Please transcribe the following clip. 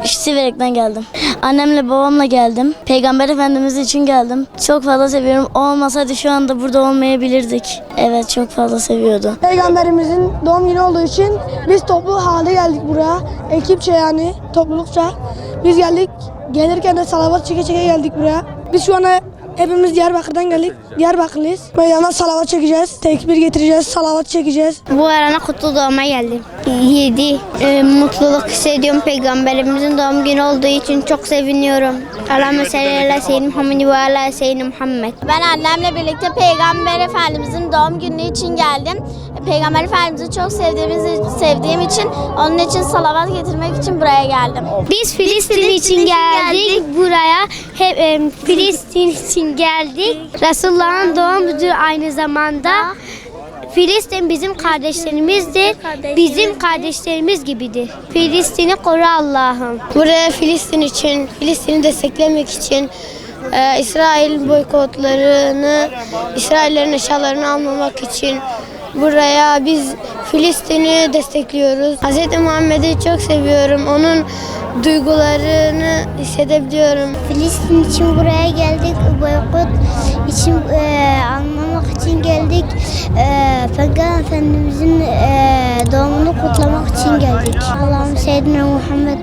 Siverek'ten geldim. Annemle babamla geldim. Peygamber Efendimiz için geldim. Çok fazla seviyorum. O olmasaydı şu anda burada olmayabilirdik. Evet, çok fazla seviyordu. Peygamberimizin doğum günü olduğu için biz toplu halde geldik buraya. Ekipçe yani toplulukça. Biz geldik. Gelirken de salavat çeke çeke geldik buraya. Biz şu anda hepimiz Diyarbakır'dan geldik. Diyarbakırlıyız. Meydana salavat çekeceğiz. Tekbir getireceğiz. Salavat çekeceğiz. Bu arana kutlu doğuma geldim. 7. Mutluluk hissediyorum. Peygamberimizin doğum günü olduğu için çok seviniyorum. Allahümme salli ala seyyidina Muhammed ve ala seyyidina Muhammed. Ben annemle birlikte Peygamber Efendimizin doğum günü için geldim. Peygamber Efendimiz'i çok sevdiğim için onun için salavat getirmek için buraya geldim. Biz Filistin için geldik buraya. Hep Filistin için geldik. Resulullah'ın doğumudur aynı zamanda. Filistin bizim kardeşlerimizdir. Bizim kardeşlerimiz gibidir. Filistin'i koru Allah'ım. Buraya Filistin için, Filistin'i desteklemek için İsrail boykotlarını, İsraillerin eşyalarını almamak için buraya biz Filistin'i destekliyoruz. Hz. Muhammed'i çok seviyorum. Onun duygularını hissedebiliyorum. Filistin için buraya geldik. Boykot için anlamak için geldik. Peygamber Efendimizin doğumunu kutlamak için geldik. Allah'ım seyyidina Muhammed